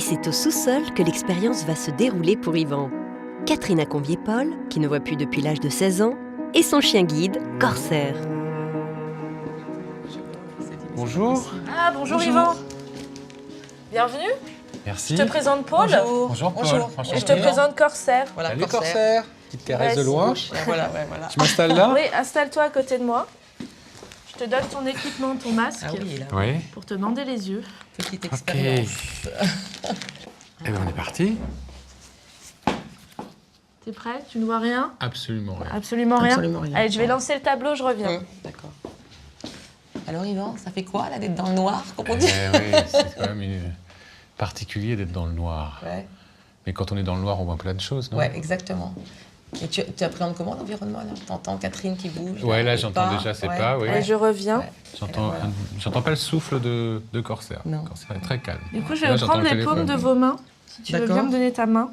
Et c'est au sous-sol que l'expérience va se dérouler pour Yvan. Catherine a convié Paul, qui ne voit plus depuis l'âge de 16 ans, et son chien guide, Corsaire. Bonjour. Ah, bonjour Yvan. Bienvenue. Merci. Je te présente Paul. Bonjour Paul. Bonjour. Enchanté. Et je te présente Corsaire. Voilà, Salut Corsaire. Petite caresse de Ouais, loin. Voilà. Tu m'installes là? Oui, installe-toi à côté de moi. Je te donne ton équipement, ton masque, Ah oui, là, Oui. pour te bander les yeux. petite Ok. expérience. Eh bien on est parti. T'es prêt? Tu ne vois rien? Absolument rien. Absolument rien. Absolument rien. Allez, je vais lancer le tableau, je reviens. D'accord. Alors Yvan, ça fait quoi là d'être dans le noir, comme on dit? Oui, c'est quand même particulier d'être dans le noir. Ouais, Mais quand on est dans le noir, on voit plein de choses, non? ouais, exactement. Et tu appréhendes comment l'environnement là? T'entends Catherine qui bouge? Ouais, là les j'entends pas, déjà ses ouais. pas, oui. Allez, je reviens. Ouais. J'entends Voilà. j'entends pas le souffle de Corsaire. Non. Corsaire est très calme. Du coup, je vais Là, vous j'entends prendre le les paumes téléphone. de vos mains. Si tu veux D'accord. bien me donner ta main.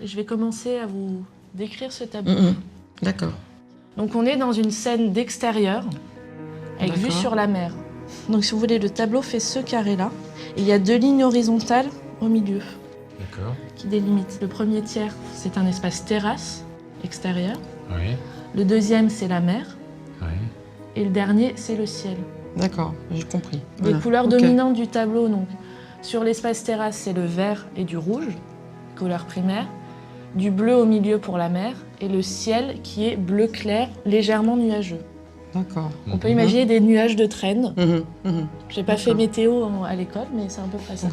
Et je vais commencer à vous décrire ce tableau. D'accord. Donc on est dans une scène d'extérieur, avec vue D'accord. sur la mer. Donc si vous voulez, le tableau fait ce carré-là. Et il y a deux lignes horizontales au milieu D'accord. qui délimitent. Le premier tiers, c'est un espace terrasse extérieur. Oui. Le deuxième, c'est la mer. Oui. Et le dernier, c'est le ciel. D'accord, j'ai compris. Les Voilà. couleurs Ok. dominantes du tableau, donc sur l'espace terrasse, c'est le vert et du rouge, couleur primaire. Du bleu au milieu pour la mer. Et le ciel qui est bleu clair, légèrement nuageux. D'accord. On peut imaginer des nuages de traîne. Mhm. J'ai pas fait météo à l'école, mais c'est à peu près ça.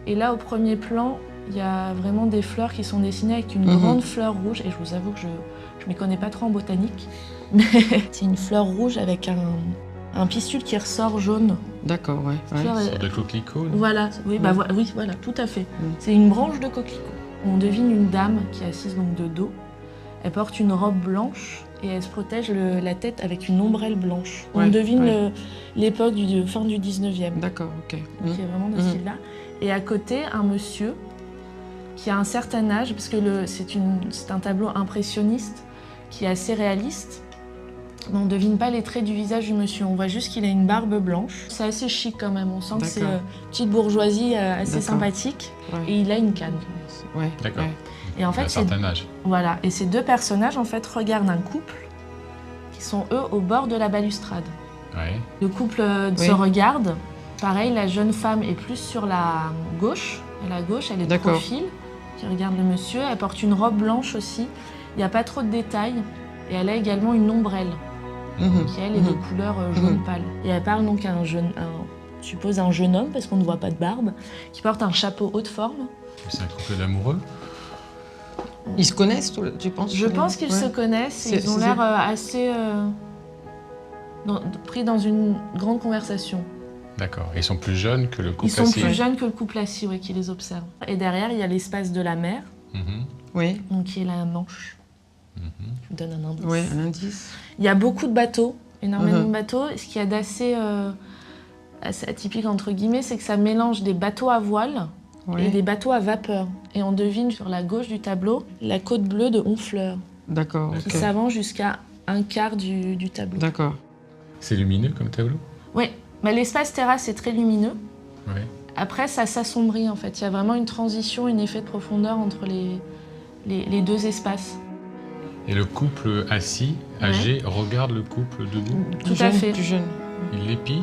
Et là, au premier plan, il y a vraiment des fleurs qui sont dessinées avec une grande fleur rouge. Et je vous avoue que je ne m'y connais pas trop en botanique. Mais c'est une fleur rouge avec un pistil qui ressort jaune. D'accord, ouais. Fleur, Une sorte de coquelicot, non? voilà, oui, bah, oui, voilà, tout à fait. C'est une branche de coquelicot. On devine une dame qui est assise donc de dos. Elle porte une robe blanche et elle se protège la tête avec une ombrelle blanche. On Ouais, devine ouais. l'époque fin du 19e. D'accord, ok. Qui est vraiment de ce style-là. Et à côté, un monsieur qui a un certain âge, parce que c'est un tableau impressionniste qui est assez réaliste. Mais on ne devine pas les traits du visage du monsieur. On voit juste qu'il a une barbe blanche. C'est assez chic quand même. On sent que c'est D'accord. petite bourgeoisie assez D'accord. sympathique. Ouais. Et il a une canne. Ouais. D'accord. ouais. Et en À un fait, certain âge. voilà. Et ces deux personnages en fait regardent un couple qui sont eux au bord de la balustrade. Oui. Le couple Oui. se regarde. Pareil, la jeune femme est plus sur la gauche. À la gauche, elle est de D'accord. profil, qui regarde le monsieur. Elle porte une robe blanche aussi. Il n'y a pas trop de détails. Et elle a également une ombrelle, qui elle est de couleur jaune pâle. Et elle parle donc à je suppose un jeune homme, parce qu'on ne voit pas de barbe, qui porte un chapeau haute forme. C'est un couple d'amoureux. Ils se connaissent, tu penses? Je pense qu'ils se connaissent et C'est- ils ont c'est- l'air assez pris dans une grande conversation. D'accord. Et ils sont plus jeunes que le couple Ils sont assis. plus jeunes que le couple assis, oui, qui les observe. Et derrière, il y a l'espace de la mer, Mhm. Oui, donc qui est la Manche. Mhm. Je vous donne un indice. ouais, un indice. Il y a beaucoup de bateaux, énormément Mhm. de bateaux. Ce qu'il y a d'assez assez atypique, entre guillemets, c'est que ça mélange des bateaux à voile et Ouais. des bateaux à vapeur. Et on devine sur la gauche du tableau la côte bleue de Honfleur, D'accord, qui ok. s'avance jusqu'à un quart du tableau. D'accord. C'est lumineux comme tableau? Oui, mais l'espace terrasse est très lumineux. Oui. Après, ça s'assombrit en fait. Il y a vraiment une transition, un effet de profondeur entre les deux espaces. Et le couple assis, âgé, regarde le couple debout. Tout Plus à jeune, fait. Plus jeune. Il l'épie.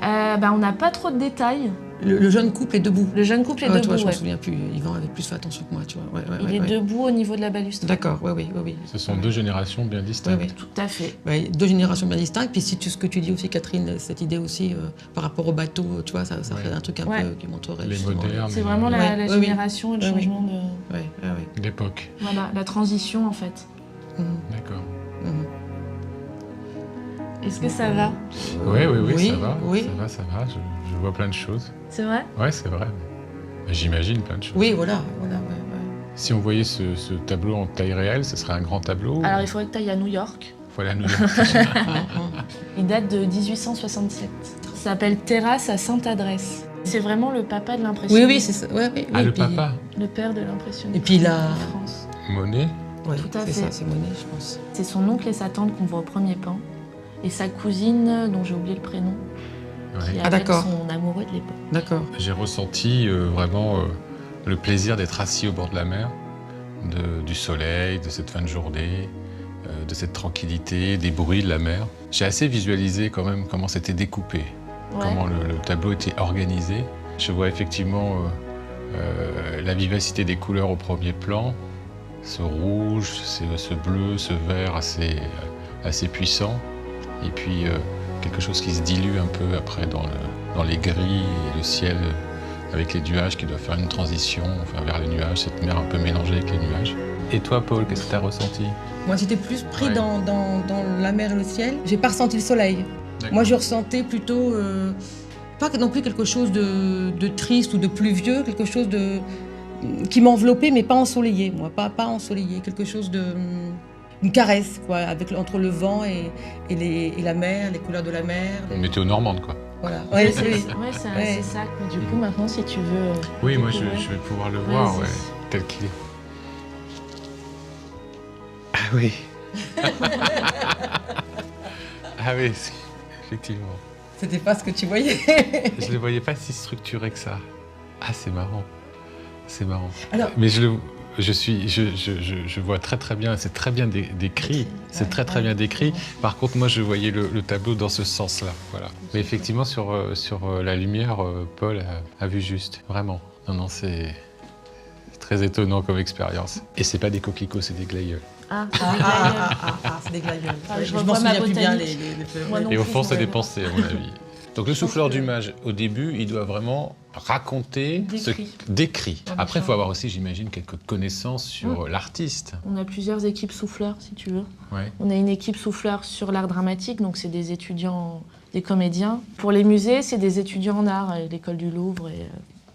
On n'a pas trop de détails. Le jeune couple est debout. Le jeune couple est Ah, tu debout. vois, je me Ouais. souviens plus. Yvan avait plus fait attention que moi, tu vois. Ouais, ouais, Il ouais, est ouais. debout au niveau de la balustrade. D'accord, oui. Ce sont deux générations bien distinctes. Oui, oui. Tout à fait. Ouais, deux générations bien distinctes. Puis si ce que tu dis aussi, Catherine, cette idée aussi par rapport au bateau, tu vois, ça fait un truc un Ouais. peu qui montrerait Les justement, modernes. C'est vraiment la Ouais, oui, oui. génération et le Oui, oui. changement de... Ouais, ouais. L'époque. Voilà, la transition en fait. D'accord. Mhm. Est-ce que ça va? Oui, Oui, ça va. oui. Ça va. Je vois plein de choses. C'est vrai? Ouais, c'est vrai. Mais j'imagine plein de choses. Oui, voilà, ouais. Si on voyait ce tableau en taille réelle, ce serait un grand tableau. Alors il faudrait que tu ailles à New York. Faut aller à New York. Il date de 1867. Ça s'appelle Terrasse à Sainte-Adresse. C'est vraiment le papa de l'impressionnisme. Oui, c'est ça. Ouais, oui, Ah, le puis- papa. Le père de l'impressionnisme. Et puis la... en France. Monet. Ouais, Tout à c'est fait. ça, c'est Monet, je pense. C'est son oncle et sa tante qu'on voit au premier plan. Et sa cousine, dont j'ai oublié le prénom, qui est Ah, avec d'accord. son amoureux de l'époque. D'accord. J'ai ressenti vraiment le plaisir d'être assis au bord de la mer, du soleil, de cette fin de journée, de cette tranquillité, des bruits de la mer. J'ai assez visualisé quand même comment c'était découpé, comment le tableau était organisé. Je vois effectivement la vivacité des couleurs au premier plan, ce rouge, ce bleu, ce vert assez puissant, et puis quelque chose qui se dilue un peu après dans les gris et le ciel avec les nuages qui doivent faire une transition vers les nuages, cette mer un peu mélangée avec les nuages. Et toi, Paul, qu'est-ce que tu as ressenti? Moi, j'étais plus pris Ouais. dans la mer et le ciel. J'ai pas ressenti le soleil. Moi, je ressentais plutôt, pas non plus quelque chose de triste ou de pluvieux, quelque chose qui m'enveloppait, mais pas ensoleillé, moi, pas ensoleillé, quelque chose une caresse, quoi, entre le vent et la mer, les couleurs de la mer. Une météo normande, quoi. Voilà. Ouais, Ouais, c'est oui. assez ça. Mais du coup, maintenant, si tu veux. Oui, moi je découvrir. vais pouvoir le voir, Vas-y. ouais, tel qu'il est. Ah oui. Ah oui, effectivement. C'était pas ce que tu voyais. Je ne le voyais pas si structuré que ça. Ah, c'est marrant. C'est marrant. Alors- Mais je vois très très bien, c'est très bien décrit. C'est très bien décrit. Par contre, moi, je voyais le tableau dans ce sens-là. Voilà. Mais effectivement, sur la lumière, Paul a vu juste. Vraiment. Non, c'est très étonnant comme expérience. Et c'est pas des coquelicots, c'est des glaïeuls. Ah, C'est des glaïeuls. Ah, je m'en revois ma souviens plus bien botanique. les fleurs. Moi non Et au plus, fond, je c'est des vois. pensées, à mon avis. Donc le souffleur du mage, au début, il doit vraiment raconter, décrit. Dans Après, il les faut avoir aussi, j'imagine, quelques connaissances sur l'artiste. On a plusieurs équipes souffleurs, si tu veux. Ouais. On a une équipe souffleur sur l'art dramatique, donc c'est des étudiants, des comédiens. Pour les musées, c'est des étudiants en art, l'école du Louvre et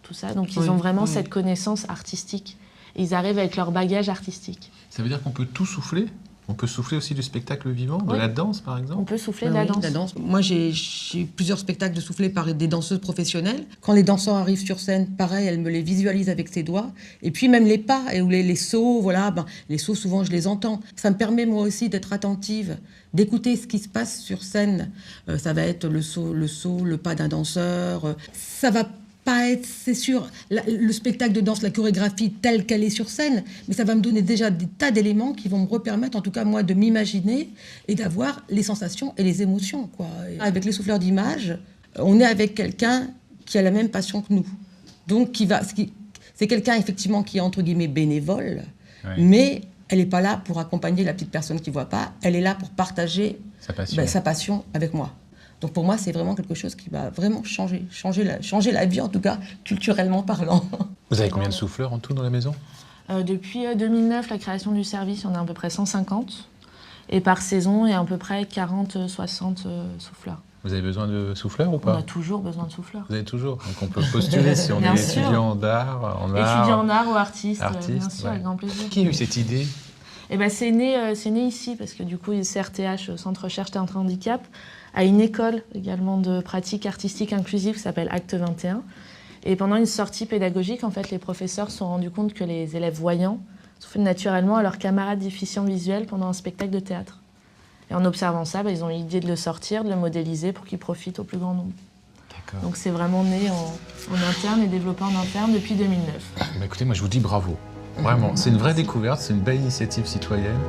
tout ça. Donc ils Oui, ont vraiment oui. cette connaissance artistique. Et ils arrivent avec leur bagage artistique. Ça veut dire qu'on peut tout souffler? On peut souffler aussi du spectacle vivant, de Oui. la danse, par On exemple? peut souffler Ah de la oui, danse. Moi, j'ai eu plusieurs spectacles de soufflés par des danseuses professionnelles. Quand les danseurs arrivent sur scène, pareil, elle me les visualise avec ses doigts. Et puis même les pas ou les sauts, voilà, les sauts, souvent, je les entends. Ça me permet, moi aussi, d'être attentive, d'écouter ce qui se passe sur scène. Ça va être le saut, le pas d'un danseur. Ça va pas être, c'est sûr, le spectacle de danse, la chorégraphie telle qu'elle est sur scène, mais ça va me donner déjà des tas d'éléments qui vont me repermettre, en tout cas moi, de m'imaginer et d'avoir les sensations et les émotions, quoi. Et avec les souffleurs d'images, on est avec quelqu'un qui a la même passion que nous. Donc, c'est quelqu'un, effectivement, qui est, entre guillemets, bénévole, Ouais. mais elle n'est pas là pour accompagner la petite personne qui ne voit pas, elle est là pour partager Sa passion. sa passion avec moi. Donc pour moi, c'est vraiment quelque chose qui va vraiment changer la vie, en tout cas, culturellement parlant. Vous avez combien de souffleurs en tout dans la maison? Depuis 2009, la création du service, on a à peu près 150. Et par saison, il y a à peu près 40-60 souffleurs. Vous avez besoin de souffleurs ou On pas? a toujours besoin de souffleurs. Vous avez toujours. Donc on peut postuler si on Bien est sûr. étudiant d'art, en art. Étudiant en art ou artiste, artiste, bien sûr, ouais. avec grand plaisir. Qui a eu cette idée? Eh ben, c'est né ici, parce que du coup, CRTH, Centre Recherche Talent Handicap, a une école également de pratique artistique inclusive qui s'appelle Acte 21. Et pendant une sortie pédagogique, en fait, les professeurs se sont rendus compte que les élèves voyants soufflaient naturellement à leurs camarades déficients visuels pendant un spectacle de théâtre. Et en observant ça, ils ont eu l'idée de le sortir, de le modéliser pour qu'il profite au plus grand nombre. D'accord. Donc c'est vraiment né en interne et développé en interne depuis 2009. Bah, écoutez, moi je vous dis bravo. Vraiment, c'est une vraie découverte, c'est une belle initiative citoyenne.